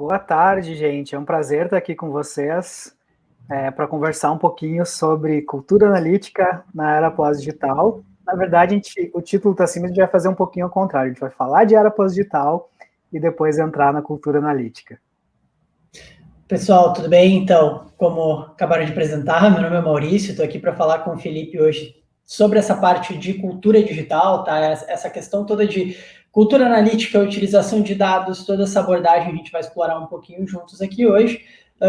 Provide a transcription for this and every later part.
Boa tarde, gente. É um prazer estar aqui com vocês para conversar um pouquinho sobre cultura analítica na era pós-digital. Na verdade, o título está assim, mas a gente vai fazer um pouquinho ao contrário. A gente vai falar de era pós-digital e depois entrar na cultura analítica. Pessoal, tudo bem? Então, como acabaram de apresentar, meu nome é Maurício, estou aqui para falar com o Felipe hoje sobre essa parte de cultura digital, tá? Essa questão toda de cultura analítica, utilização de dados, toda essa abordagem a gente vai explorar um pouquinho juntos aqui hoje.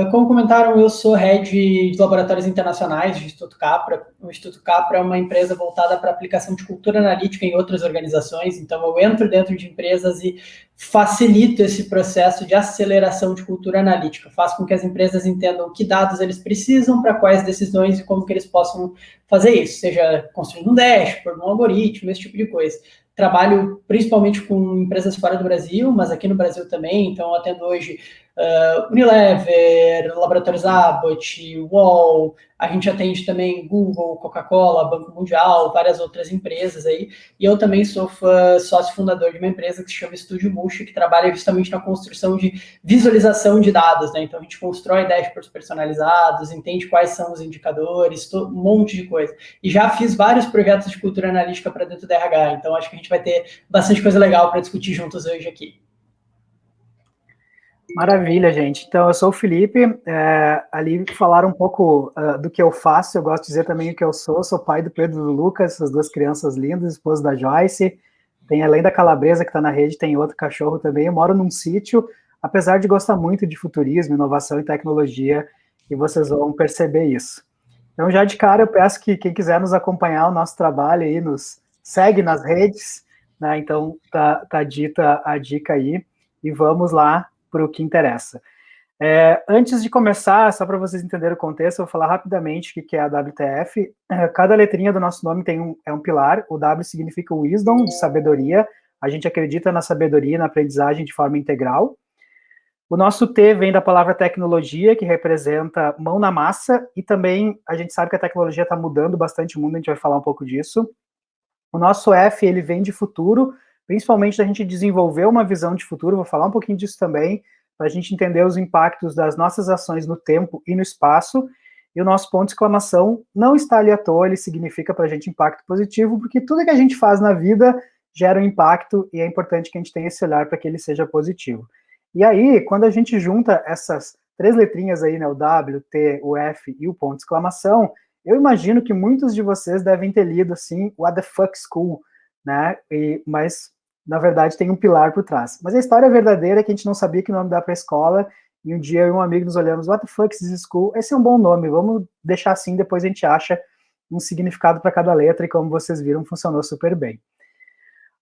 Como comentaram, eu sou head de laboratórios internacionais do Instituto Capra. O Instituto Capra é uma empresa voltada para aplicação de cultura analítica em outras organizações, então eu entro dentro de empresas e facilito esse processo de aceleração de cultura analítica, faz com que as empresas entendam que dados eles precisam, para quais decisões e como que eles possam fazer isso, seja construindo um dashboard, um algoritmo, esse tipo de coisa. Trabalho principalmente com empresas fora do Brasil, mas aqui no Brasil também, então eu atendo hoje Unilever, Laboratórios Abbott, UOL, a gente atende também Google, Coca-Cola, Banco Mundial, várias outras empresas aí, e eu também sou sócio fundador de uma empresa que se chama Estúdio Muxi, que trabalha justamente na construção de visualização de dados, né? Então a gente constrói dashboards personalizados, entende quais são os indicadores, um monte de coisa. E já fiz vários projetos de cultura analítica para dentro da RH, então acho que a gente vai ter bastante coisa legal para discutir juntos hoje aqui. Maravilha, gente. Então, eu sou o Felipe. Ali falaram um pouco do que eu faço. Eu gosto de dizer também o que eu sou. Sou pai do Pedro e do Lucas, essas duas crianças lindas, esposo da Joyce. Tem, além da calabresa que está na rede, tem outro cachorro também. Eu moro num sítio, apesar de gostar muito de futurismo, inovação e tecnologia, e vocês vão perceber isso. Então, já de cara, eu peço que quem quiser nos acompanhar o nosso trabalho aí, nos segue nas redes, né? Então, tá dita a dica aí, e vamos lá para o que interessa. Antes de começar, só para vocês entenderem o contexto, eu vou falar rapidamente o que é a WTF. Cada letrinha do nosso nome é um pilar. O W significa wisdom, de sabedoria. A gente acredita na sabedoria e na aprendizagem de forma integral. O nosso T vem da palavra tecnologia, que representa mão na massa, e também a gente sabe que a tecnologia está mudando bastante o mundo, a gente vai falar um pouco disso. O nosso F, ele vem de futuro, principalmente da gente desenvolver uma visão de futuro, vou falar um pouquinho disso também, para a gente entender os impactos das nossas ações no tempo e no espaço. E o nosso ponto de exclamação não está ali à toa, ele significa para a gente impacto positivo, porque tudo que a gente faz na vida gera um impacto e é importante que a gente tenha esse olhar para que ele seja positivo. E aí, quando a gente junta essas três letrinhas aí, né, o W, T, o F e o ponto de exclamação, eu imagino que muitos de vocês devem ter lido assim, What the Fuck School, né? Mas na verdade tem um pilar por trás. Mas a história verdadeira é que a gente não sabia que nome dá para a escola, e um dia eu e um amigo nos olhamos, What the Fuck is this school? Esse é um bom nome, vamos deixar assim, depois a gente acha um significado para cada letra, e como vocês viram, funcionou super bem.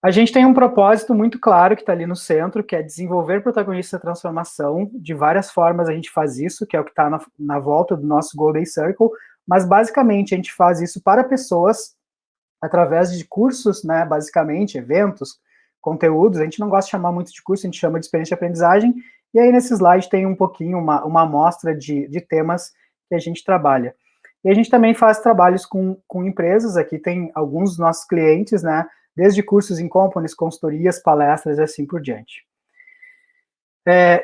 A gente tem um propósito muito claro que está ali no centro, que é desenvolver protagonistas da transformação. De várias formas a gente faz isso, que é o que está na volta do nosso Golden Circle, mas basicamente a gente faz isso para pessoas através de cursos, né, basicamente, eventos, conteúdos. A gente não gosta de chamar muito de curso, a gente chama de experiência de aprendizagem, e aí nesse slide tem um pouquinho, uma amostra de temas que a gente trabalha. E a gente também faz trabalhos com empresas, aqui tem alguns dos nossos clientes, né, desde cursos em companies, consultorias, palestras e assim por diante.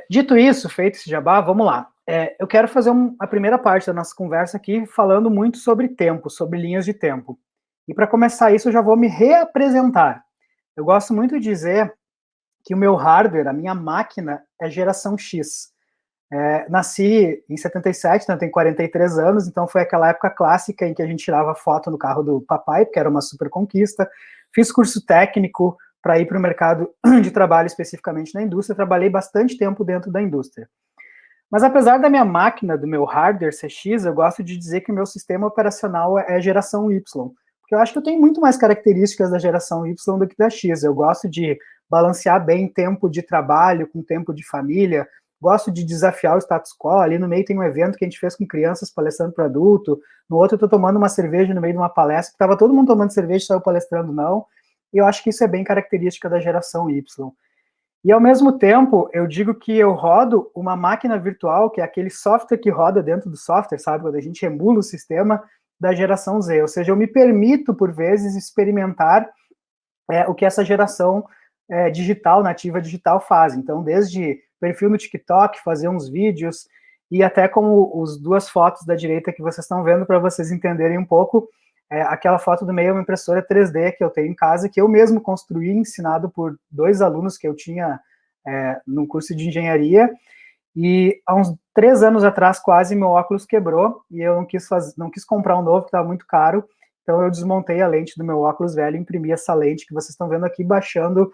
Dito isso, feito esse jabá, vamos lá. Eu quero fazer a primeira parte da nossa conversa aqui falando muito sobre tempo, sobre linhas de tempo. E para começar isso, eu já vou me reapresentar. Eu gosto muito de dizer que o meu hardware, a minha máquina, é geração X. Nasci em 77, então tenho 43 anos, então foi aquela época clássica em que a gente tirava foto no carro do papai, porque era uma super conquista. Fiz curso técnico para ir para o mercado de trabalho, especificamente na indústria. Trabalhei bastante tempo dentro da indústria. Mas apesar da minha máquina, do meu hardware ser X, eu gosto de dizer que o meu sistema operacional é geração Y. Porque eu acho que eu tenho muito mais características da geração Y do que da X. Eu gosto de balancear bem tempo de trabalho com tempo de família, gosto de desafiar o status quo. Ali no meio tem um evento que a gente fez com crianças palestrando para adulto, no outro eu estou tomando uma cerveja no meio de uma palestra, que estava todo mundo tomando cerveja e saiu palestrando não, e eu acho que isso é bem característica da geração Y. E ao mesmo tempo, eu digo que eu rodo uma máquina virtual, que é aquele software que roda dentro do software, sabe, quando a gente emula o sistema da geração Z, ou seja, eu me permito, por vezes, experimentar o que essa geração digital, nativa digital faz. Então, desde perfil no TikTok, fazer uns vídeos, e até como as duas fotos da direita que vocês estão vendo, para vocês entenderem um pouco, aquela foto do meio é uma impressora 3D que eu tenho em casa, que eu mesmo construí, ensinado por 2 alunos que eu tinha no curso de engenharia, e há uns 3 anos atrás, quase, meu óculos quebrou, e eu não quis comprar um novo, que estava muito caro, então eu desmontei a lente do meu óculos velho e imprimi essa lente que vocês estão vendo aqui, baixando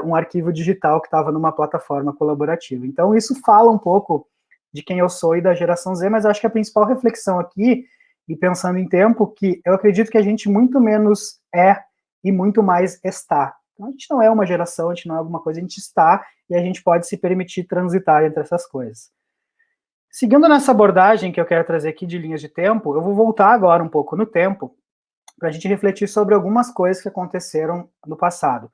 um arquivo digital que estava numa plataforma colaborativa. Então isso fala um pouco de quem eu sou e da geração Z, mas eu acho que a principal reflexão aqui, e pensando em tempo, que eu acredito que a gente muito menos é e muito mais está. Então a gente não é uma geração, a gente não é alguma coisa, a gente está, e a gente pode se permitir transitar entre essas coisas. Seguindo nessa abordagem que eu quero trazer aqui de linhas de tempo, eu vou voltar agora um pouco no tempo, para a gente refletir sobre algumas coisas que aconteceram no passado.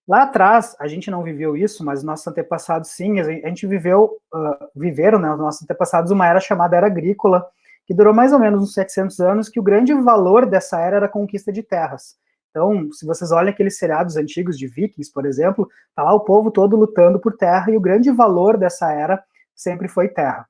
Lá atrás, a gente não viveu isso, mas nossos antepassados sim, a gente viveram, né, os nossos antepassados, uma era chamada Era Agrícola, que durou mais ou menos uns 700 anos, que o grande valor dessa era a conquista de terras. Então, se vocês olham aqueles seriados antigos de Vikings, por exemplo, tá lá o povo todo lutando por terra, e o grande valor dessa era sempre foi terra.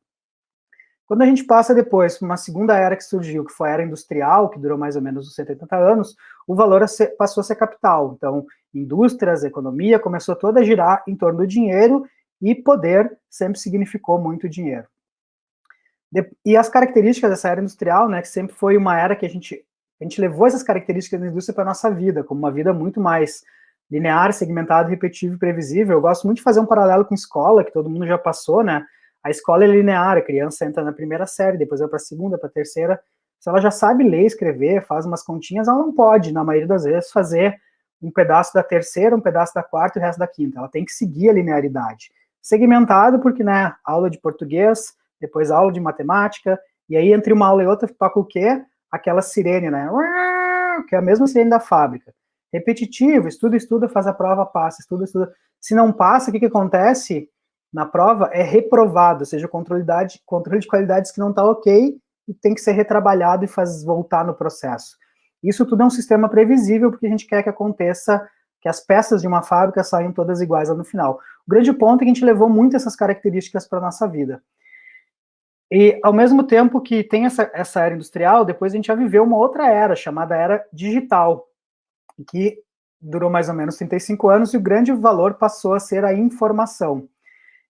Quando a gente passa depois para uma segunda era que surgiu, que foi a era industrial, que durou mais ou menos uns 70 anos, o valor passou a ser capital. Então, indústrias, economia, começou toda a girar em torno do dinheiro, e poder sempre significou muito dinheiro. E as características dessa era industrial, né, que sempre foi uma era que a gente levou essas características da indústria para a nossa vida, como uma vida muito mais linear, segmentada, repetitiva e previsível. Eu gosto muito de fazer um paralelo com escola, que todo mundo já passou, né? A escola é linear, a criança entra na primeira série, depois vai para a segunda, para a terceira. Se ela já sabe ler, escrever, faz umas continhas, ela não pode, na maioria das vezes, fazer um pedaço da terceira, um pedaço da quarta e o resto da quinta. Ela tem que seguir a linearidade. Segmentado porque, né, aula de português, depois aula de matemática, e aí entre uma aula e outra toca o quê? Aquela sirene, né? Que é a mesma sirene da fábrica. Repetitivo, estuda, faz a prova, passa, estuda. Se não passa, o que acontece? Na prova é reprovado, ou seja, controle de qualidades que não está ok, e tem que ser retrabalhado e voltar no processo. Isso tudo é um sistema previsível, porque a gente quer que aconteça, que as peças de uma fábrica saiam todas iguais lá no final. O grande ponto é que a gente levou muito essas características para a nossa vida. E, ao mesmo tempo que tem essa era industrial, depois a gente já viveu uma outra era, chamada era digital, que durou mais ou menos 35 anos, e o grande valor passou a ser a informação.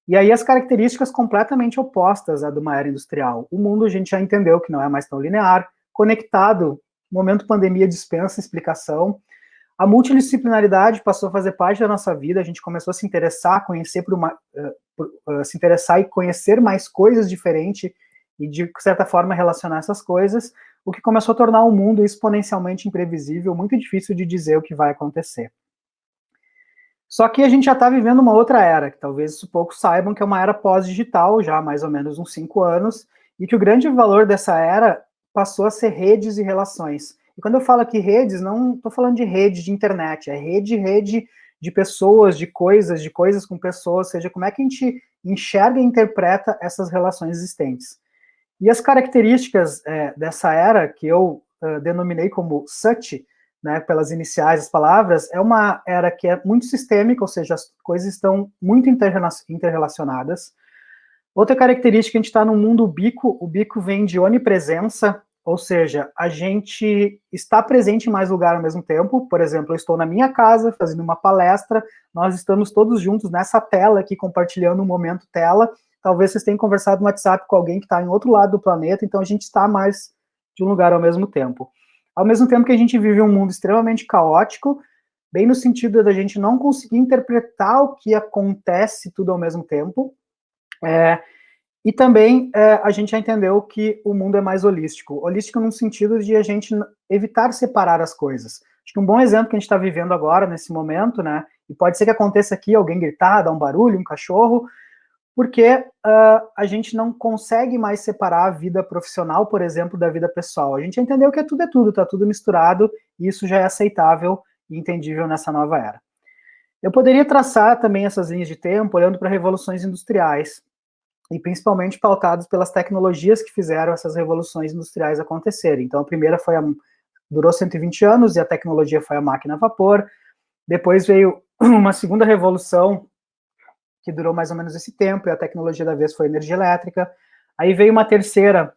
E aí as características completamente opostas à de uma era industrial. O mundo a gente já entendeu que não é mais tão linear, conectado, momento pandemia dispensa explicação. A multidisciplinaridade passou a fazer parte da nossa vida, a gente começou a se interessar, se interessar e conhecer mais coisas diferentes, e de certa forma relacionar essas coisas, o que começou a tornar o mundo exponencialmente imprevisível, muito difícil de dizer o que vai acontecer. Só que a gente já está vivendo uma outra era, que talvez poucos saibam, que é uma era pós-digital, já há mais ou menos uns 5 anos, e que o grande valor dessa era passou a ser redes e relações. E quando eu falo aqui redes, não estou falando de rede de internet, é rede de pessoas, de coisas com pessoas, ou seja, como é que a gente enxerga e interpreta essas relações existentes. E as características dessa era, que eu denominei como SUT, né, pelas iniciais das palavras, é uma era que é muito sistêmica, ou seja, as coisas estão muito interrelacionadas. Outra característica, a gente está num mundo ubíquo. O ubíquo vem de onipresença, ou seja, a gente está presente em mais lugares ao mesmo tempo. Por exemplo, eu estou na minha casa fazendo uma palestra, nós estamos todos juntos nessa tela aqui, compartilhando um momento tela. Talvez vocês tenham conversado no WhatsApp com alguém que está em outro lado do planeta, então a gente está mais de um lugar ao mesmo tempo. Ao mesmo tempo que a gente vive um mundo extremamente caótico, bem no sentido da gente não conseguir interpretar o que acontece tudo ao mesmo tempo, e também a gente já entendeu que o mundo é mais holístico. Holístico no sentido de a gente evitar separar as coisas. Acho que um bom exemplo que a gente está vivendo agora, nesse momento, né, e pode ser que aconteça aqui, alguém gritar, dar um barulho, um cachorro, porque a gente não consegue mais separar a vida profissional, por exemplo, da vida pessoal. A gente entendeu que é tudo, está tudo misturado, e isso já é aceitável e entendível nessa nova era. Eu poderia traçar também essas linhas de tempo olhando para revoluções industriais, e principalmente pautados pelas tecnologias que fizeram essas revoluções industriais acontecerem. Então, a primeira durou 120 anos, e a tecnologia foi a máquina a vapor. Depois veio uma segunda revolução, que durou mais ou menos esse tempo, e a tecnologia da vez foi energia elétrica. Aí veio uma terceira,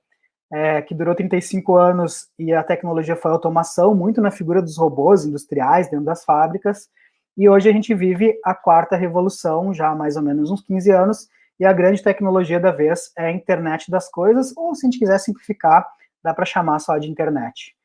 que durou 35 anos, e a tecnologia foi a automação, muito na figura dos robôs industriais dentro das fábricas, e hoje a gente vive a quarta revolução, já há mais ou menos uns 15 anos, e a grande tecnologia da vez é a internet das coisas, ou se a gente quiser simplificar, dá para chamar só de internet.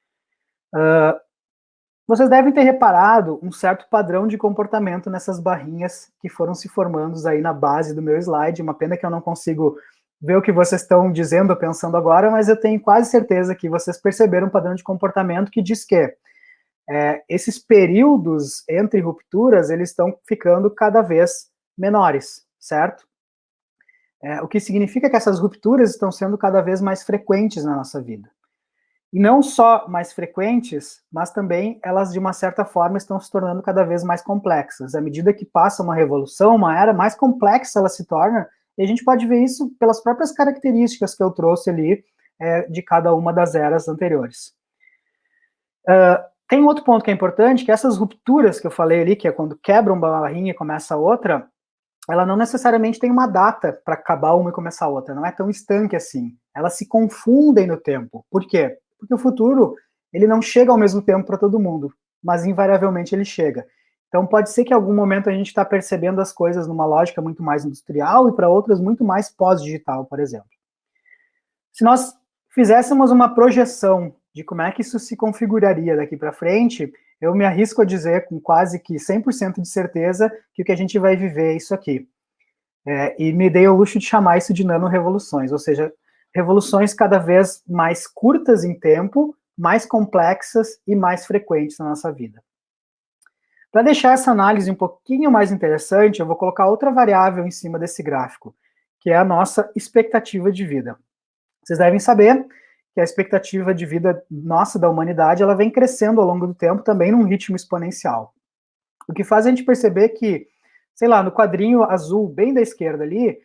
Vocês devem ter reparado um certo padrão de comportamento nessas barrinhas que foram se formando aí na base do meu slide. Uma pena que eu não consigo ver o que vocês estão dizendo ou pensando agora, mas eu tenho quase certeza que vocês perceberam um padrão de comportamento que diz que esses períodos entre rupturas, eles estão ficando cada vez menores, certo? O que significa que essas rupturas estão sendo cada vez mais frequentes na nossa vida. E não só mais frequentes, mas também elas, de uma certa forma, estão se tornando cada vez mais complexas. À medida que passa uma revolução, uma era, mais complexa ela se torna, e a gente pode ver isso pelas próprias características que eu trouxe ali de cada uma das eras anteriores. Tem um outro ponto que é importante, que essas rupturas que eu falei ali, que é quando quebra uma barrinha e começa outra, ela não necessariamente tem uma data para acabar uma e começar outra, não é tão estanque assim. Elas se confundem no tempo. Por quê? Porque o futuro, ele não chega ao mesmo tempo para todo mundo, mas invariavelmente ele chega. Então pode ser que em algum momento a gente está percebendo as coisas numa lógica muito mais industrial e para outras muito mais pós-digital, por exemplo. Se nós fizéssemos uma projeção de como é que isso se configuraria daqui para frente, eu me arrisco a dizer com quase que 100% de certeza que o que a gente vai viver é isso aqui. E me dei o luxo de chamar isso de nano-revoluções, ou seja, revoluções cada vez mais curtas em tempo, mais complexas e mais frequentes na nossa vida. Para deixar essa análise um pouquinho mais interessante, eu vou colocar outra variável em cima desse gráfico, que é a nossa expectativa de vida. Vocês devem saber que a expectativa de vida nossa, da humanidade, ela vem crescendo ao longo do tempo também num ritmo exponencial. O que faz a gente perceber que, sei lá, no quadrinho azul bem da esquerda ali,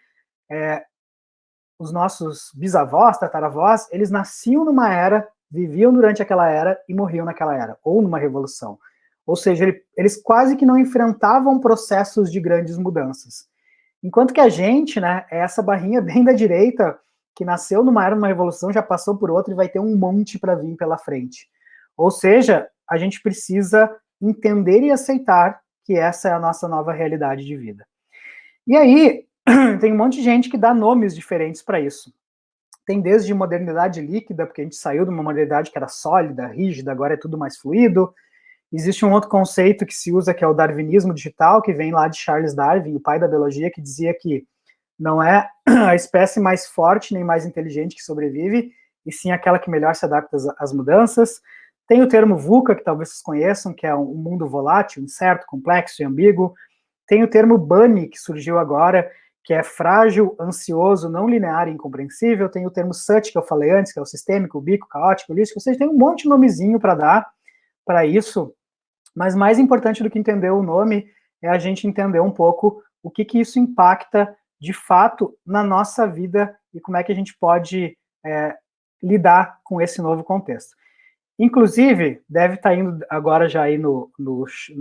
os nossos bisavós, tataravós, eles nasciam numa era, viviam durante aquela era e morriam naquela era, ou numa revolução. Ou seja, eles quase que não enfrentavam processos de grandes mudanças. Enquanto que a gente, né, é essa barrinha bem da direita, que nasceu numa era, numa revolução, já passou por outra e vai ter um monte para vir pela frente. Ou seja, a gente precisa entender e aceitar que essa é a nossa nova realidade de vida. E aí, tem um monte de gente que dá nomes diferentes para isso. Tem desde modernidade líquida, porque a gente saiu de uma modernidade que era sólida, rígida, agora é tudo mais fluido. Existe um outro conceito que se usa, que é o darwinismo digital, que vem lá de Charles Darwin, o pai da biologia, que dizia que não é a espécie mais forte nem mais inteligente que sobrevive, e sim aquela que melhor se adapta às mudanças. Tem o termo VUCA, que talvez vocês conheçam, que é um mundo volátil, incerto, complexo e ambíguo. Tem o termo BUNNY, que surgiu agora, que é frágil, ansioso, não linear e incompreensível. Tem o termo SUT, que eu falei antes, que é o sistêmico, ubico, caótico, holístico. Ou seja, tem um monte de nomezinho para dar para isso, mas mais importante do que entender o nome é a gente entender um pouco o que isso impacta de fato na nossa vida e como é que a gente pode lidar com esse novo contexto. Inclusive, deve estar indo agora já aí no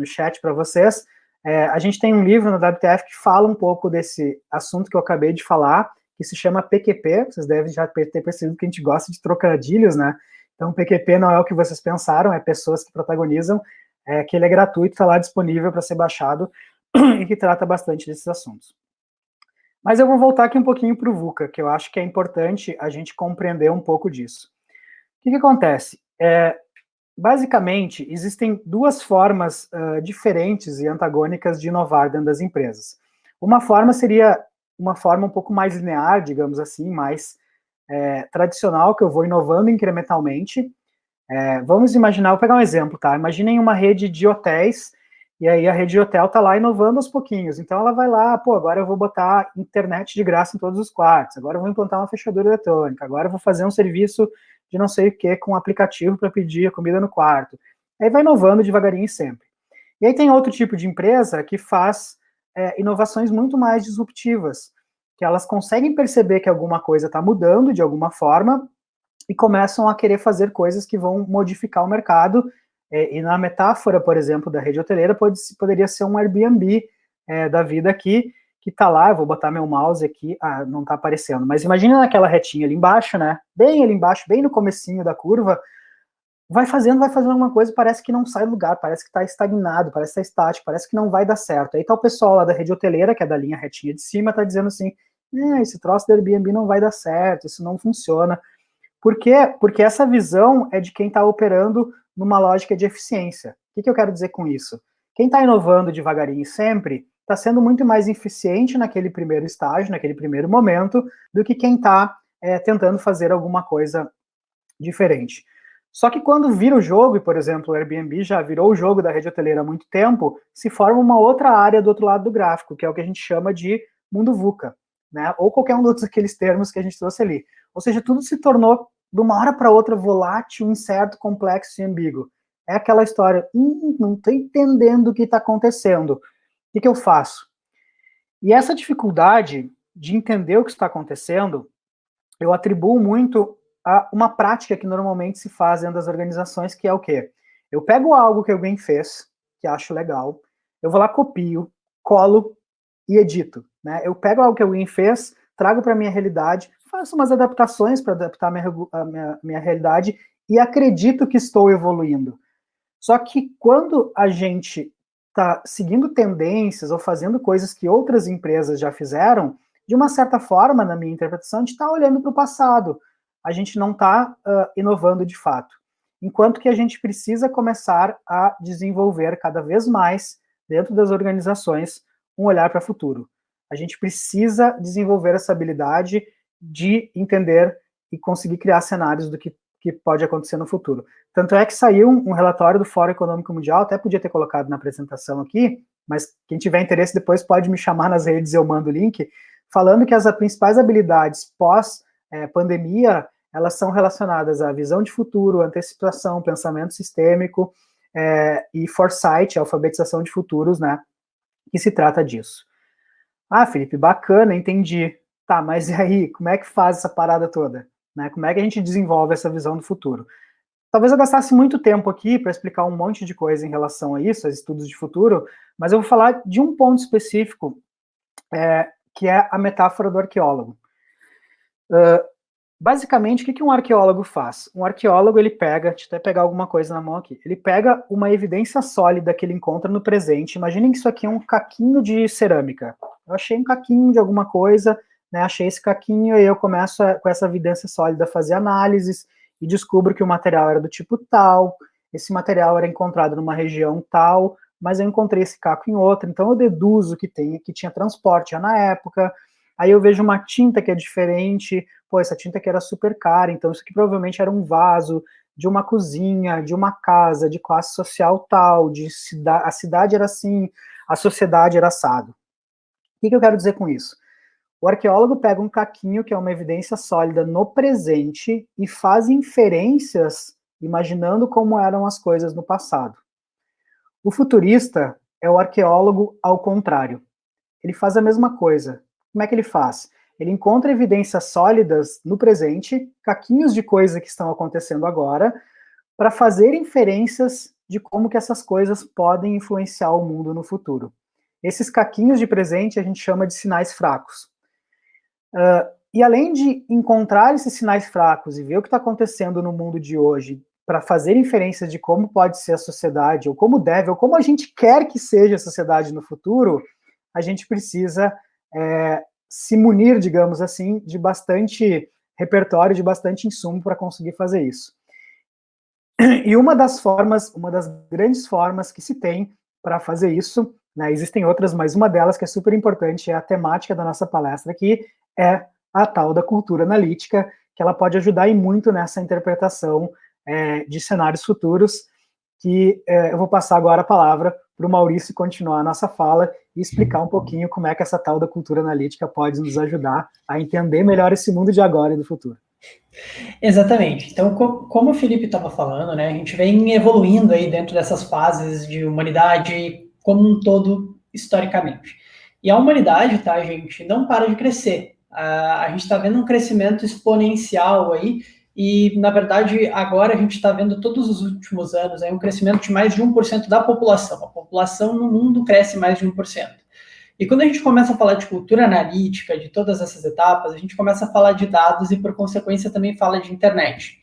chat para vocês, a gente tem um livro na WTF que fala um pouco desse assunto que eu acabei de falar, que se chama PQP, vocês devem já ter percebido que a gente gosta de trocadilhos, né? Então, PQP não é o que vocês pensaram, é pessoas que protagonizam, que ele é gratuito, está lá disponível para ser baixado e que trata bastante desses assuntos. Mas eu vou voltar aqui um pouquinho para o VUCA, que eu acho que é importante a gente compreender um pouco disso. O que acontece? Basicamente, existem duas formas diferentes e antagônicas de inovar dentro das empresas. Uma forma seria uma forma um pouco mais linear, digamos assim, mais tradicional, que eu vou inovando incrementalmente. Vamos imaginar, vou pegar um exemplo, tá? Imaginem uma rede de hotéis, e aí a rede de hotel tá lá inovando aos pouquinhos. Então ela vai lá, pô, agora eu vou botar internet de graça em todos os quartos, agora eu vou implantar uma fechadura eletrônica, agora eu vou fazer um serviço de não sei o que com um aplicativo para pedir a comida no quarto. Aí vai inovando devagarinho sempre. E aí tem outro tipo de empresa que faz inovações muito mais disruptivas, que elas conseguem perceber que alguma coisa está mudando de alguma forma e começam a querer fazer coisas que vão modificar o mercado. E na metáfora, por exemplo, da rede hoteleira, poderia ser um Airbnb da vida aqui, que está lá, eu vou botar meu mouse aqui, não está aparecendo, mas imagina naquela retinha ali embaixo, né, bem ali embaixo, bem no comecinho da curva, vai fazendo alguma coisa, parece que não sai do lugar, parece que está estagnado, parece que está estático, parece que não vai dar certo. Aí tá o pessoal lá da rede hoteleira, que é da linha retinha de cima, tá dizendo assim, esse troço do Airbnb não vai dar certo, isso não funciona. Por quê? Porque essa visão é de quem está operando numa lógica de eficiência. O que eu quero dizer com isso? Quem está inovando devagarinho sempre está sendo muito mais eficiente naquele primeiro estágio, naquele primeiro momento, do que quem está tentando fazer alguma coisa diferente. Só que quando vira o jogo, e por exemplo, o Airbnb já virou o jogo da rede hoteleira há muito tempo, se forma uma outra área do outro lado do gráfico, que é o que a gente chama de mundo VUCA, né? Ou qualquer um dos aqueles termos que a gente trouxe ali. Ou seja, tudo se tornou, de uma hora para outra, volátil, incerto, complexo e ambíguo. É aquela história, não estou entendendo o que está acontecendo. O que eu faço? E essa dificuldade de entender o que está acontecendo, eu atribuo muito a uma prática que normalmente se faz dentro das organizações, que é o quê? Eu pego algo que alguém fez, que acho legal, eu vou lá, copio, colo e edito. Né? Eu pego algo que alguém fez, trago para a minha realidade, faço umas adaptações para adaptar a minha realidade e acredito que estou evoluindo. Só que quando a gente está seguindo tendências ou fazendo coisas que outras empresas já fizeram, de uma certa forma, na minha interpretação, a gente está olhando para o passado. A gente não está inovando de fato. Enquanto que a gente precisa começar a desenvolver cada vez mais, dentro das organizações, um olhar para o futuro. A gente precisa desenvolver essa habilidade de entender e conseguir criar cenários do que pode acontecer no futuro. Tanto é que saiu um relatório do Fórum Econômico Mundial, até podia ter colocado na apresentação aqui, mas quem tiver interesse depois pode me chamar nas redes e eu mando o link, falando que as principais habilidades pós-pandemia, elas são relacionadas à visão de futuro, antecipação, pensamento sistêmico e foresight, alfabetização de futuros, né, que se trata disso. Felipe, bacana, entendi. Tá, mas e aí, como é que faz essa parada toda? Né? Como é que a gente desenvolve essa visão do futuro? Talvez eu gastasse muito tempo aqui para explicar um monte de coisa em relação a isso, a estudos de futuro, mas eu vou falar de um ponto específico, que é a metáfora do arqueólogo. Basicamente, o que um arqueólogo faz? Um arqueólogo, ele pega, deixa eu até pegar alguma coisa na mão aqui, ele pega uma evidência sólida que ele encontra no presente. Imaginem que isso aqui é um caquinho de cerâmica. Eu achei um caquinho de alguma coisa, né, achei esse caquinho, e eu começo com essa evidência sólida a fazer análises, e descubro que o material era do tipo tal, esse material era encontrado numa região tal, mas eu encontrei esse caco em outra, então eu deduzo que tinha transporte já na época. Aí eu vejo uma tinta que é diferente, essa tinta aqui era super cara, então isso aqui provavelmente era um vaso de uma cozinha, de uma casa, de classe social tal, a cidade era assim, a sociedade era assado. O que eu quero dizer com isso? O arqueólogo pega um caquinho, que é uma evidência sólida no presente, e faz inferências imaginando como eram as coisas no passado. O futurista é o arqueólogo ao contrário. Ele faz a mesma coisa. Como é que ele faz? Ele encontra evidências sólidas no presente, caquinhos de coisas que estão acontecendo agora, para fazer inferências de como que essas coisas podem influenciar o mundo no futuro. Esses caquinhos de presente a gente chama de sinais fracos. E além de encontrar esses sinais fracos e ver o que está acontecendo no mundo de hoje, para fazer inferências de como pode ser a sociedade, ou como deve, ou como a gente quer que seja a sociedade no futuro, a gente precisa se munir, digamos assim, de bastante repertório, de bastante insumo para conseguir fazer isso. E uma das grandes formas que se tem para fazer isso, né, existem outras, mas uma delas que é super importante, é a temática da nossa palestra aqui, é a tal da cultura analítica, que ela pode ajudar e muito nessa interpretação de cenários futuros, que eu vou passar agora a palavra para o Maurício continuar a nossa fala e explicar um pouquinho como é que essa tal da cultura analítica pode nos ajudar a entender melhor esse mundo de agora e do futuro. Exatamente. Então, como o Felipe estava falando, né, a gente vem evoluindo aí dentro dessas fases de humanidade como um todo, historicamente. E a humanidade, tá, gente, não para de crescer. A gente está vendo um crescimento exponencial aí, e, na verdade, agora a gente está vendo todos os últimos anos aí um crescimento de mais de 1% da população. A população no mundo cresce mais de 1%. E quando a gente começa a falar de cultura analítica, de todas essas etapas, a gente começa a falar de dados e, por consequência, também fala de internet.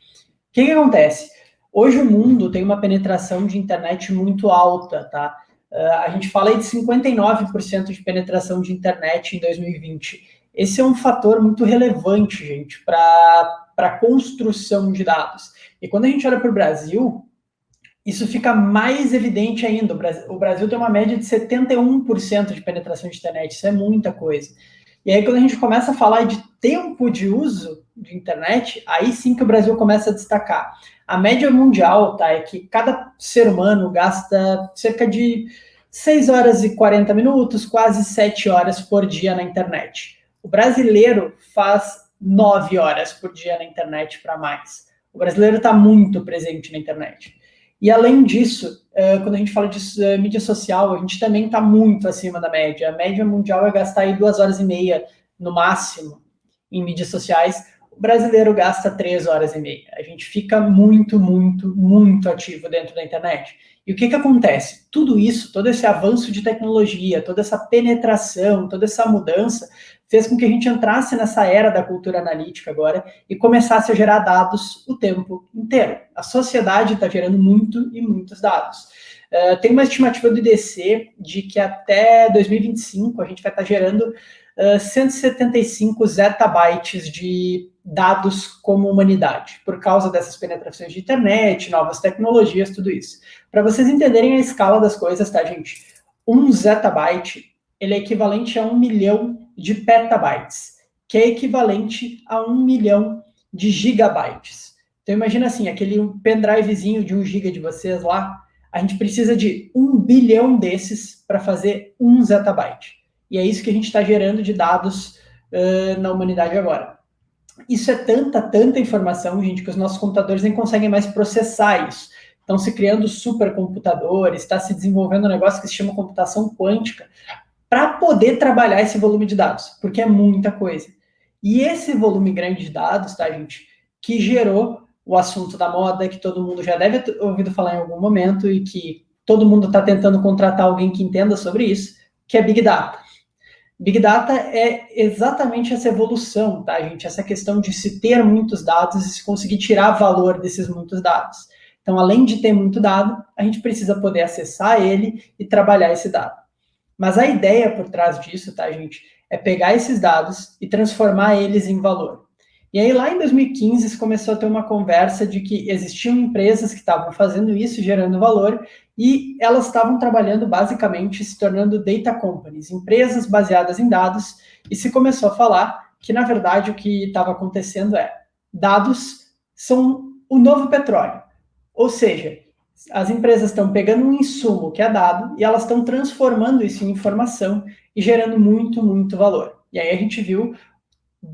O que acontece? Hoje o mundo tem uma penetração de internet muito alta, tá? A gente fala aí de 59% de penetração de internet em 2020. Esse é um fator muito relevante, gente, para a construção de dados. E quando a gente olha para o Brasil, isso fica mais evidente ainda. O Brasil tem uma média de 71% de penetração de internet, isso é muita coisa. E aí, quando a gente começa a falar de tempo de uso de internet, aí sim que o Brasil começa a destacar. A média mundial, tá, é que cada ser humano gasta cerca de 6 horas e 40 minutos, quase 7 horas por dia na internet. O brasileiro faz 9 horas por dia na internet para mais. O brasileiro está muito presente na internet. E além disso, quando a gente fala de mídia social, a gente também está muito acima da média. A média mundial é gastar aí 2 horas e meia, no máximo, em mídias sociais. O brasileiro gasta 3 horas e meia. A gente fica muito, muito, muito ativo dentro da internet. E o que acontece? Tudo isso, todo esse avanço de tecnologia, toda essa penetração, toda essa mudança, fez com que a gente entrasse nessa era da cultura analítica agora e começasse a gerar dados o tempo inteiro. A sociedade está gerando muito e muitos dados. Tem uma estimativa do IDC de que até 2025 a gente vai estar gerando 175 zettabytes de dados como humanidade, por causa dessas penetrações de internet, novas tecnologias, tudo isso. Para vocês entenderem a escala das coisas, tá, gente? 1 zettabyte, ele é equivalente a 1 milhão de petabytes, que é equivalente a 1 milhão de gigabytes. Então imagina assim, aquele pendrivezinho de 1 giga de vocês lá, a gente precisa de 1 bilhão desses para fazer 1 zettabyte. E é isso que a gente está gerando de dados na humanidade agora. Isso é tanta informação, gente, que os nossos computadores nem conseguem mais processar isso. Estão se criando supercomputadores, está se desenvolvendo um negócio que se chama computação quântica, para poder trabalhar esse volume de dados, porque é muita coisa. E esse volume grande de dados, tá, gente, que gerou o assunto da moda, que todo mundo já deve ter ouvido falar em algum momento e que todo mundo está tentando contratar alguém que entenda sobre isso, que é Big Data. Big Data é exatamente essa evolução, tá, gente? Essa questão de se ter muitos dados e se conseguir tirar valor desses muitos dados. Então, além de ter muito dado, a gente precisa poder acessar ele e trabalhar esse dado. Mas a ideia por trás disso, tá, gente, é pegar esses dados e transformar eles em valor. E aí, lá em 2015, se começou a ter uma conversa de que existiam empresas que estavam fazendo isso, gerando valor, e elas estavam trabalhando, basicamente, se tornando data companies, empresas baseadas em dados, e se começou a falar que, na verdade, o que estava acontecendo é, dados são o novo petróleo. Ou seja, as empresas estão pegando um insumo que é dado e elas estão transformando isso em informação e gerando muito, muito valor. E aí a gente viu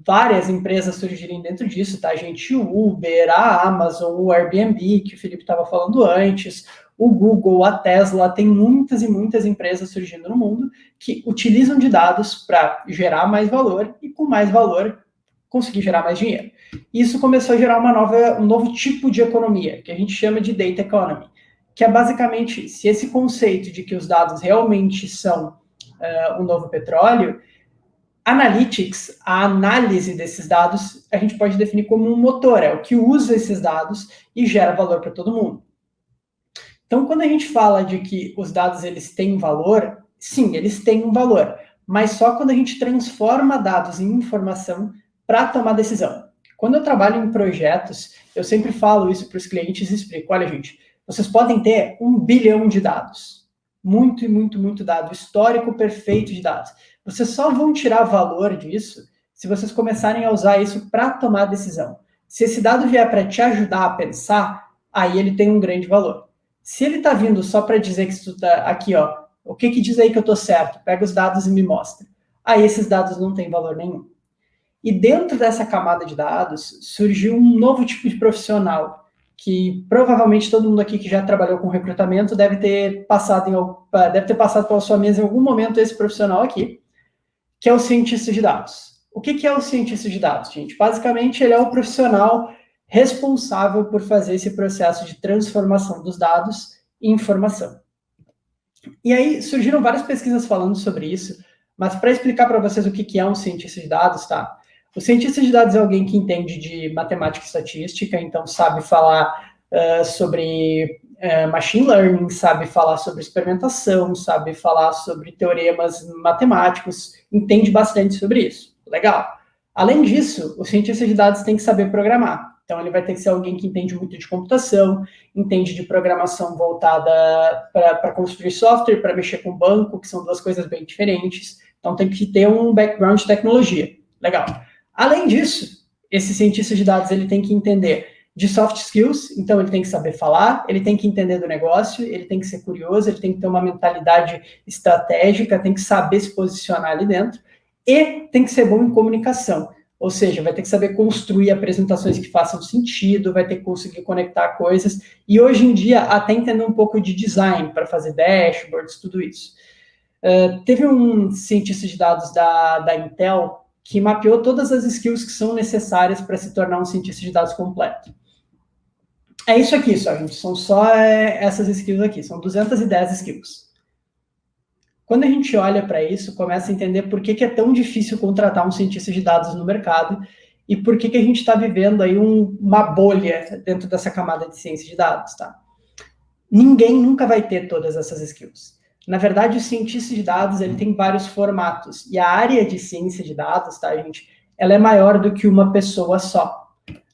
várias empresas surgirem dentro disso, tá, gente? O Uber, a Amazon, o Airbnb, que o Felipe estava falando antes, o Google, a Tesla, tem muitas e muitas empresas surgindo no mundo que utilizam de dados para gerar mais valor e, com mais valor, conseguir gerar mais dinheiro. Isso começou a gerar um novo tipo de economia, que a gente chama de data economy, que é basicamente, se esse conceito de que os dados realmente são o novo petróleo, Analytics, a análise desses dados, a gente pode definir como um motor, é o que usa esses dados e gera valor para todo mundo. Então, quando a gente fala de que os dados eles têm valor, sim, eles têm um valor, mas só quando a gente transforma dados em informação para tomar decisão. Quando eu trabalho em projetos, eu sempre falo isso para os clientes e explico, olha, gente, vocês podem ter 1 bilhão de dados, muito e muito, muito dado, histórico perfeito de dados. Vocês só vão tirar valor disso se vocês começarem a usar isso para tomar decisão. Se esse dado vier para te ajudar a pensar, aí ele tem um grande valor. Se ele está vindo só para dizer que isso está aqui, ó, o que diz aí que eu estou certo? Pega os dados e me mostra. Aí esses dados não têm valor nenhum. E dentro dessa camada de dados, surgiu um novo tipo de profissional, que provavelmente todo mundo aqui que já trabalhou com recrutamento deve ter passado pela sua mesa em algum momento esse profissional aqui, que é o cientista de dados. O que é o cientista de dados, gente? Basicamente, ele é o profissional responsável por fazer esse processo de transformação dos dados em informação. E aí surgiram várias pesquisas falando sobre isso. Mas para explicar para vocês o que é um cientista de dados, tá? O cientista de dados é alguém que entende de matemática e estatística, então sabe falar sobre machine learning, sabe falar sobre experimentação, sabe falar sobre teoremas matemáticos, entende bastante sobre isso. Legal. Além disso, o cientista de dados tem que saber programar. Então, ele vai ter que ser alguém que entende muito de computação, entende de programação voltada para construir software, para mexer com banco, que são duas coisas bem diferentes. Então, tem que ter um background de tecnologia. Legal. Além disso, esse cientista de dados ele tem que entender de soft skills, então ele tem que saber falar, ele tem que entender do negócio, ele tem que ser curioso, ele tem que ter uma mentalidade estratégica, tem que saber se posicionar ali dentro, e tem que ser bom em comunicação. Ou seja, vai ter que saber construir apresentações que façam sentido, vai ter que conseguir conectar coisas, e hoje em dia até entender um pouco de design para fazer dashboards, tudo isso. Teve um cientista de dados da Intel que mapeou todas as skills que são necessárias para se tornar um cientista de dados completo. É isso aqui só, gente, são só essas skills aqui, são 210 skills. Quando a gente olha para isso, começa a entender por que é tão difícil contratar um cientista de dados no mercado e por que a gente está vivendo aí uma bolha dentro dessa camada de ciência de dados, tá? Ninguém nunca vai ter todas essas skills. Na verdade, o cientista de dados, ele tem vários formatos, e a área de ciência de dados, tá, gente, ela é maior do que uma pessoa só.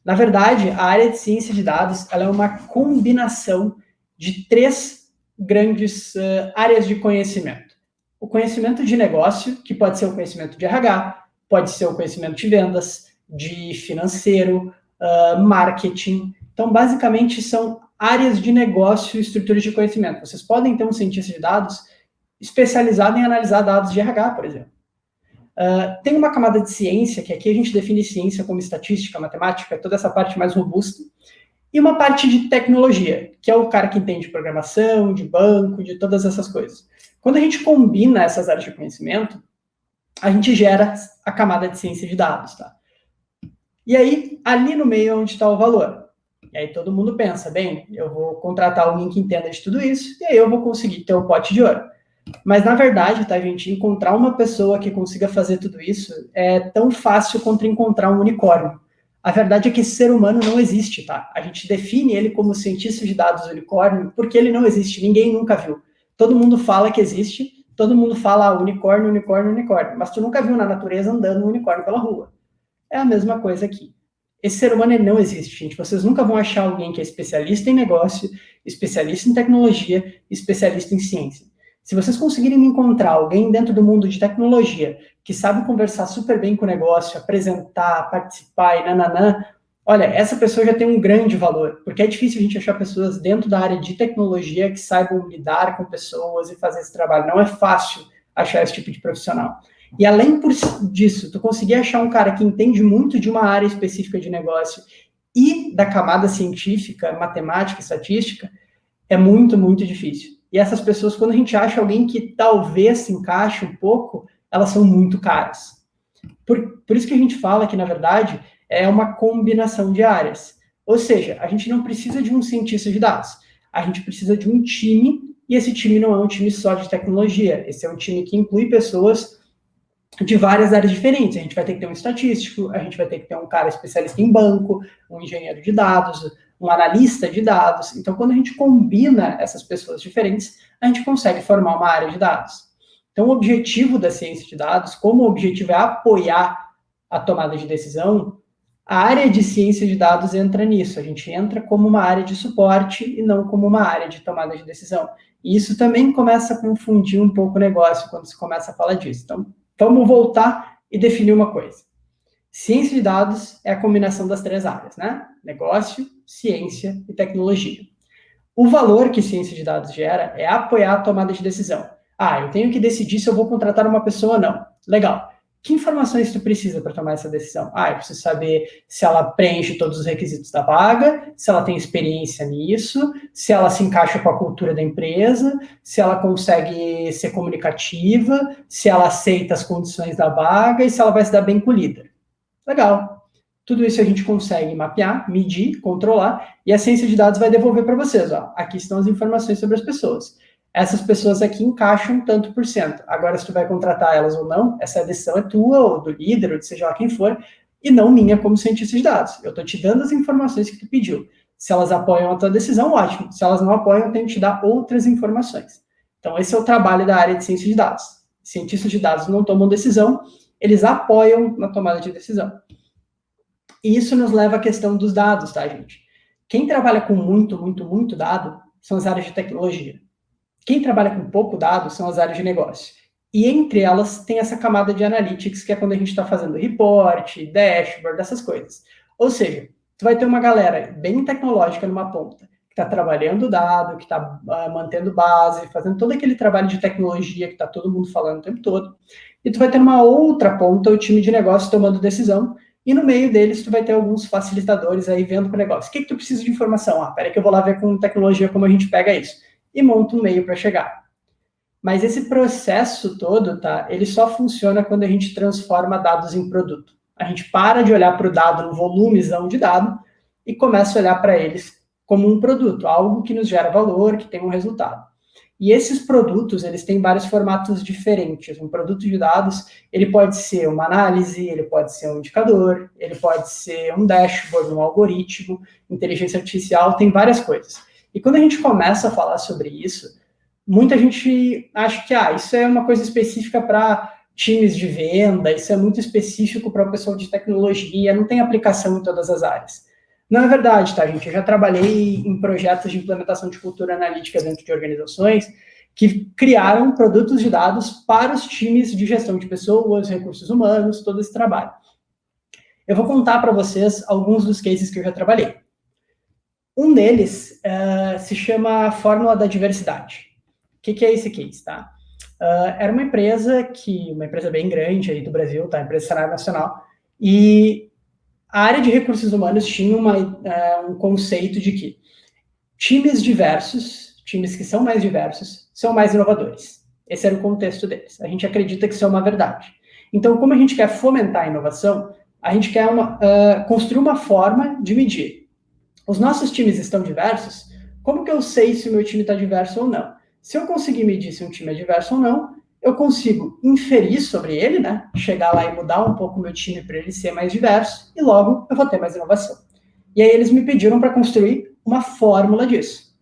Na verdade, a área de ciência de dados, ela é uma combinação de 3 grandes áreas de conhecimento. O conhecimento de negócio, que pode ser o conhecimento de RH, pode ser o conhecimento de vendas, de financeiro, marketing. Então, basicamente, são áreas de negócio e estruturas de conhecimento. Vocês podem ter um cientista de dados especializado em analisar dados de RH, por exemplo. Tem uma camada de ciência, que aqui a gente define ciência como estatística, matemática, toda essa parte mais robusta, e uma parte de tecnologia, que é o cara que entende de programação, de banco, de todas essas coisas. Quando a gente combina essas áreas de conhecimento, a gente gera a camada de ciência de dados, tá? E aí, ali no meio é onde está o valor. E aí todo mundo pensa, bem, eu vou contratar alguém que entenda de tudo isso, e aí eu vou conseguir ter o pote de ouro. Mas, na verdade, tá, gente, encontrar uma pessoa que consiga fazer tudo isso é tão fácil quanto encontrar um unicórnio. A verdade é que esse ser humano não existe, tá? A gente define ele como cientista de dados unicórnio porque ele não existe, ninguém nunca viu. Todo mundo fala que existe, todo mundo fala unicórnio, unicórnio, unicórnio, mas tu nunca viu na natureza andando um unicórnio pela rua. É a mesma coisa aqui. Esse ser humano ele não existe, gente. Vocês nunca vão achar alguém que é especialista em negócio, especialista em tecnologia, especialista em ciência. Se vocês conseguirem me encontrar alguém dentro do mundo de tecnologia que sabe conversar super bem com o negócio, apresentar, participar e nananã, olha, essa pessoa já tem um grande valor, porque é difícil a gente achar pessoas dentro da área de tecnologia que saibam lidar com pessoas e fazer esse trabalho. Não é fácil achar esse tipo de profissional. E além disso, tu conseguir achar um cara que entende muito de uma área específica de negócio e da camada científica, matemática, estatística, é muito, muito difícil. E essas pessoas, quando a gente acha alguém que talvez se encaixe um pouco, elas são muito caras. Por isso que a gente fala que, na verdade, é uma combinação de áreas. Ou seja, a gente não precisa de um cientista de dados. A gente precisa de um time, e esse time não é um time só de tecnologia. Esse é um time que inclui pessoas de várias áreas diferentes. A gente vai ter que ter um estatístico, a gente vai ter que ter um cara especialista em banco, um engenheiro de dados, um analista de dados. Então, quando a gente combina essas pessoas diferentes, a gente consegue formar uma área de dados. Então, o objetivo da ciência de dados, como o objetivo é apoiar a tomada de decisão, a área de ciência de dados entra nisso. A gente entra como uma área de suporte e não como uma área de tomada de decisão. E isso também começa a confundir um pouco o negócio quando se começa a falar disso. Então, vamos voltar e definir uma coisa. Ciência de dados é a combinação das 3 áreas, né? Negócio, ciência e tecnologia. O valor que ciência de dados gera é apoiar a tomada de decisão. Eu tenho que decidir se eu vou contratar uma pessoa ou não. Legal. Que informações tu precisa para tomar essa decisão? Eu preciso saber se ela preenche todos os requisitos da vaga, se ela tem experiência nisso, se ela se encaixa com a cultura da empresa, se ela consegue ser comunicativa, se ela aceita as condições da vaga e se ela vai se dar bem com o líder. Legal. Tudo isso a gente consegue mapear, medir, controlar, e a ciência de dados vai devolver para vocês. Aqui estão as informações sobre as pessoas. essas pessoas aqui encaixam tanto por cento. Agora, se tu vai contratar elas ou não, essa decisão é tua, ou do líder, ou de seja lá quem for, e não minha como cientista de dados. Eu estou te dando as informações que tu pediu. Se elas apoiam a tua decisão, ótimo. Se elas não apoiam, eu tenho que te dar outras informações. Então, esse é o trabalho da área de ciência de dados. Cientistas de dados não tomam decisão, eles apoiam na tomada de decisão. E isso nos leva à questão dos dados, tá, gente? Quem trabalha com muito dado são as áreas de tecnologia. Quem trabalha com pouco dado são as áreas de negócio. E entre elas tem essa camada de analytics, que é quando a gente está fazendo report, dashboard, essas coisas. Ou seja, tu vai ter uma galera bem tecnológica numa ponta, que está trabalhando o dado, que está mantendo base, fazendo todo aquele trabalho de tecnologia que está todo mundo falando o tempo todo. E tu vai ter uma outra ponta, o time de negócio tomando decisão, e no meio deles tu vai ter alguns facilitadores aí vendo com o negócio. O que tu precisa de informação? Peraí que eu vou lá ver com tecnologia como a gente pega isso. E monta um meio para chegar. Mas esse processo todo, tá? Ele só funciona quando a gente transforma dados em produto. A gente para de olhar para o dado no volumezão de dado e começa a olhar para eles como um produto, algo que nos gera valor, que tem um resultado. E esses produtos, eles têm vários formatos diferentes. Um produto de dados, ele pode ser uma análise, ele pode ser um indicador, ele pode ser um dashboard, um algoritmo, inteligência artificial, tem várias coisas. E quando a gente começa a falar sobre isso, muita gente acha que isso é uma coisa específica para times de venda, isso é muito específico para o pessoal de tecnologia, não tem aplicação em todas as áreas. Não é verdade, tá, gente? Eu já trabalhei em projetos de implementação de cultura analítica dentro de organizações que criaram produtos de dados para os times de gestão de pessoas, recursos humanos, todo esse trabalho. Eu vou contar para vocês alguns dos cases que eu já trabalhei. Um deles se chama Fórmula da Diversidade. O que é esse case, tá? Era uma empresa bem grande aí do Brasil, tá? Empresa cenário nacional, e a área de recursos humanos tinha um conceito de que times diversos, times que são mais diversos, são mais inovadores. Esse era o contexto deles. A gente acredita que isso é uma verdade. Então, como a gente quer fomentar a inovação, a gente quer construir uma forma de medir. Os nossos times estão diversos? Como que eu sei se o meu time está diverso ou não? Se eu conseguir medir se um time é diverso ou não, eu consigo inferir sobre ele, né? Chegar lá e mudar um pouco o meu time para ele ser mais diverso, e logo eu vou ter mais inovação. E aí eles me pediram para construir uma fórmula disso.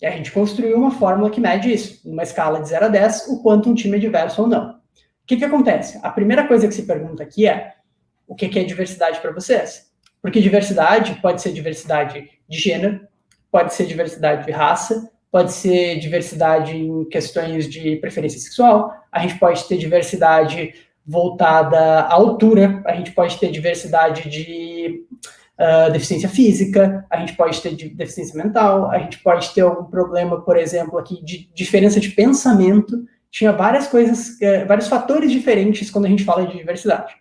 E a gente construiu uma fórmula que mede isso, numa escala de 0 a 10, o quanto um time é diverso ou não. O que acontece? A primeira coisa que se pergunta aqui é, o que é diversidade para vocês? Porque diversidade pode ser diversidade de gênero, pode ser diversidade de raça, pode ser diversidade em questões de preferência sexual, a gente pode ter diversidade voltada à altura, a gente pode ter diversidade de deficiência física, a gente pode ter deficiência mental, a gente pode ter algum problema, por exemplo, aqui de diferença de pensamento. Tinha várias coisas, vários fatores diferentes quando a gente fala de diversidade.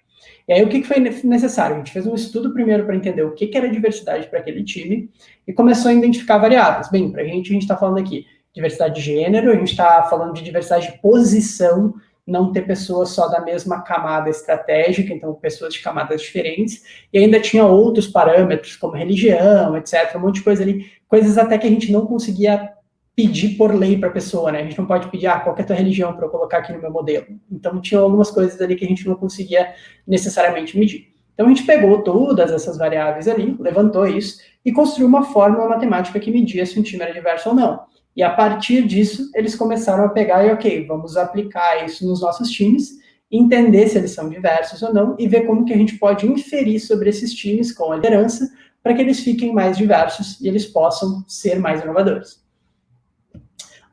E aí, o que foi necessário? A gente fez um estudo primeiro para entender o que era diversidade para aquele time e começou a identificar variáveis. Bem, para a gente está falando aqui diversidade de gênero, a gente está falando de diversidade de posição, não ter pessoas só da mesma camada estratégica, então pessoas de camadas diferentes, e ainda tinha outros parâmetros, como religião, etc., um monte de coisa ali, coisas até que a gente não conseguia pedir por lei para a pessoa, né? A gente não pode pedir, qual que é a tua religião para eu colocar aqui no meu modelo. Então, tinha algumas coisas ali que a gente não conseguia necessariamente medir. Então, a gente pegou todas essas variáveis ali, levantou isso e construiu uma fórmula matemática que media se um time era diverso ou não. E, a partir disso, eles começaram a pegar e, ok, vamos aplicar isso nos nossos times, entender se eles são diversos ou não e ver como que a gente pode inferir sobre esses times com a liderança para que eles fiquem mais diversos e eles possam ser mais inovadores.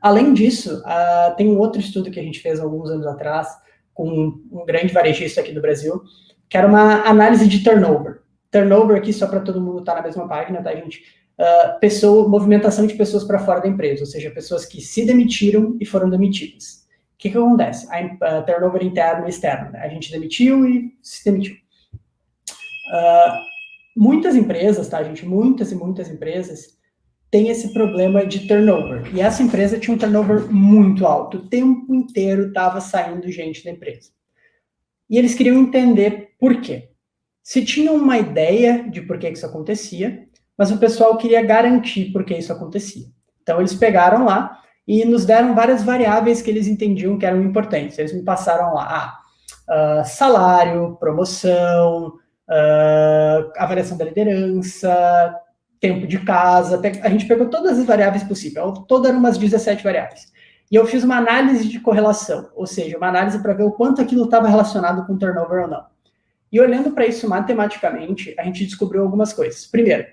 Além disso, tem um outro estudo que a gente fez alguns anos atrás, com um grande varejista aqui do Brasil, que era uma análise de turnover. Turnover aqui, só para todo mundo estar na mesma página, tá, gente? Movimentação de pessoas para fora da empresa, ou seja, pessoas que se demitiram e foram demitidas. O que acontece? Turnover interno e externo, né? A gente demitiu e se demitiu. Muitas empresas, tá, gente? Muitas e muitas empresas tem esse problema de turnover. E essa empresa tinha um turnover muito alto. O tempo inteiro estava saindo gente da empresa. E eles queriam entender por quê. Se tinham uma ideia de por que isso acontecia, mas o pessoal queria garantir por que isso acontecia. Então, eles pegaram lá e nos deram várias variáveis que eles entendiam que eram importantes. Eles me passaram lá salário, promoção, avaliação da liderança, tempo de casa, a gente pegou todas as variáveis possíveis, todas eram umas 17 variáveis. E eu fiz uma análise de correlação, ou seja, uma análise para ver o quanto aquilo estava relacionado com turnover ou não. E olhando para isso matematicamente, a gente descobriu algumas coisas. Primeiro,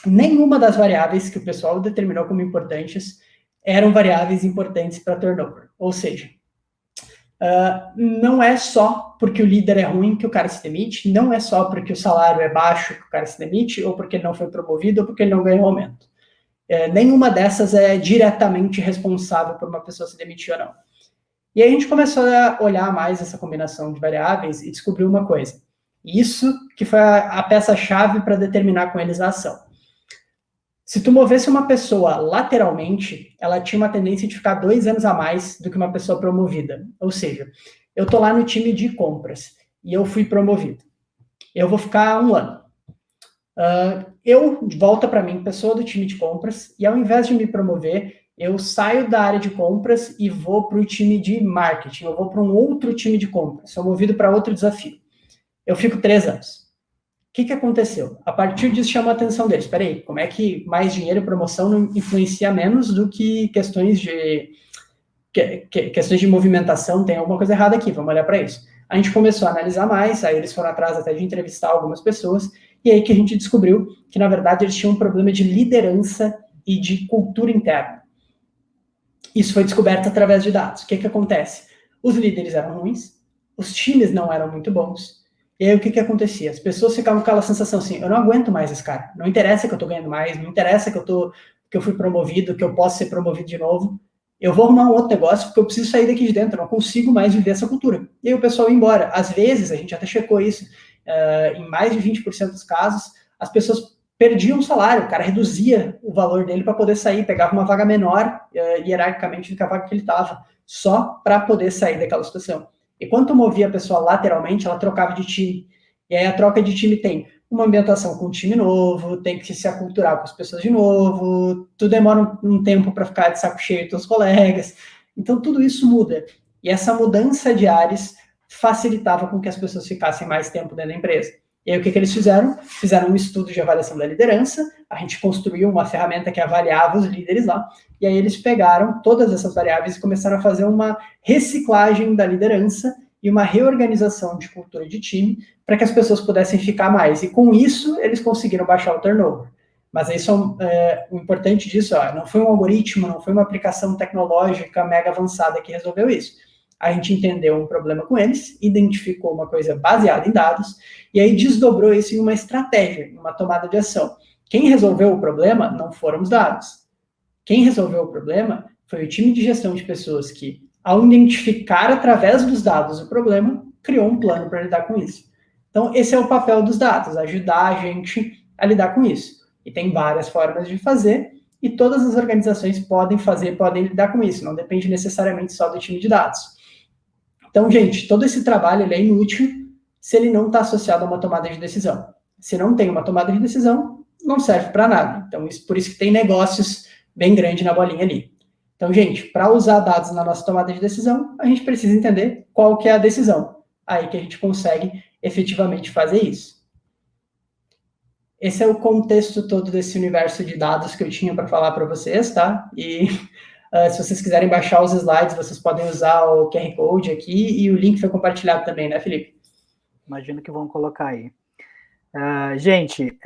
nenhuma das variáveis que o pessoal determinou como importantes eram variáveis importantes para turnover. Ou seja, não é só porque o líder é ruim que o cara se demite, não é só porque o salário é baixo que o cara se demite, ou porque ele não foi promovido, ou porque ele não ganhou aumento. Nenhuma dessas é diretamente responsável por uma pessoa se demitir ou não. E aí a gente começou a olhar mais essa combinação de variáveis e descobriu uma coisa. Isso que foi a peça-chave para determinar com eles a ação. Se tu movesse uma pessoa lateralmente, ela tinha uma tendência de ficar 2 anos a mais do que uma pessoa promovida. Ou seja, eu tô lá no time de compras e eu fui promovido. Eu vou ficar 1 ano. Volta para mim, pessoa do time de compras, e ao invés de me promover, eu saio da área de compras e vou para o time de marketing, eu vou para um outro time de compras, sou movido para outro desafio. Eu fico 3 anos. O que aconteceu? A partir disso chamou a atenção deles. Espera aí, como é que mais dinheiro e promoção não influencia menos do que questões de movimentação? Tem alguma coisa errada aqui, vamos olhar para isso. A gente começou a analisar mais, aí eles foram atrás até de entrevistar algumas pessoas, e aí que a gente descobriu que, na verdade, eles tinham um problema de liderança e de cultura interna. Isso foi descoberto através de dados. O que acontece? Os líderes eram ruins, os times não eram muito bons, e aí o que acontecia? As pessoas ficavam com aquela sensação assim, eu não aguento mais esse cara, não interessa que eu tô ganhando mais, não interessa que eu fui promovido, que eu posso ser promovido de novo, eu vou arrumar um outro negócio porque eu preciso sair daqui de dentro, eu não consigo mais viver essa cultura. E aí o pessoal ia embora. Às vezes, a gente até checou isso, em mais de 20% dos casos, as pessoas perdiam o salário, o cara reduzia o valor dele para poder sair, pegava uma vaga menor, hierarquicamente, do que a vaga que ele estava, só para poder sair daquela situação. E quando movia a pessoa lateralmente, ela trocava de time. E aí a troca de time tem uma ambientação com um time novo, tem que se aculturar com as pessoas de novo, tu demora um tempo para ficar de saco cheio com os colegas. Então, tudo isso muda. E essa mudança de ares facilitava com que as pessoas ficassem mais tempo dentro da empresa. E aí, o que eles fizeram? Fizeram um estudo de avaliação da liderança, a gente construiu uma ferramenta que avaliava os líderes lá, e aí eles pegaram todas essas variáveis e começaram a fazer uma reciclagem da liderança e uma reorganização de cultura de time para que as pessoas pudessem ficar mais. E com isso, eles conseguiram baixar o turnover. Mas isso, o importante disso, não foi um algoritmo, não foi uma aplicação tecnológica mega avançada que resolveu isso. A gente entendeu um problema com eles, identificou uma coisa baseada em dados, e aí desdobrou isso em uma estratégia, em uma tomada de ação. Quem resolveu o problema não foram os dados. Quem resolveu o problema foi o time de gestão de pessoas que, ao identificar através dos dados o problema, criou um plano para lidar com isso. Então, esse é o papel dos dados, ajudar a gente a lidar com isso. E tem várias formas de fazer, e todas as organizações podem lidar com isso, não depende necessariamente só do time de dados. Então, gente, todo esse trabalho ele é inútil se ele não está associado a uma tomada de decisão. Se não tem uma tomada de decisão, não serve para nada. Então, por isso que tem negócios bem grandes na bolinha ali. Então, gente, para usar dados na nossa tomada de decisão, a gente precisa entender qual que é a decisão. Aí que a gente consegue efetivamente fazer isso. Esse é o contexto todo desse universo de dados que eu tinha para falar para vocês, tá? E se vocês quiserem baixar os slides, vocês podem usar o QR Code aqui, e o link foi compartilhado também, né, Felipe? Imagino que vão colocar aí. Gente,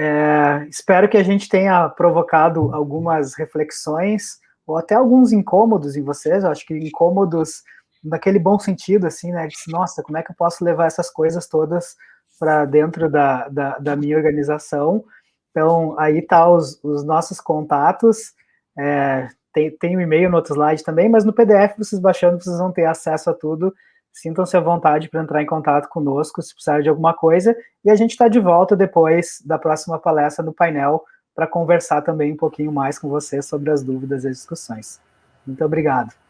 espero que a gente tenha provocado algumas reflexões, ou até alguns incômodos em vocês. Eu acho que incômodos naquele bom sentido, assim, né? Nossa, como é que eu posso levar essas coisas todas para dentro da minha organização? Então, aí tá os nossos contatos. Tem um e-mail no outro slide também, mas no PDF, vocês baixando, vocês vão ter acesso a tudo. Sintam-se à vontade para entrar em contato conosco se precisar de alguma coisa, e a gente está de volta depois da próxima palestra no painel para conversar também um pouquinho mais com vocês sobre as dúvidas e as discussões. Muito obrigado.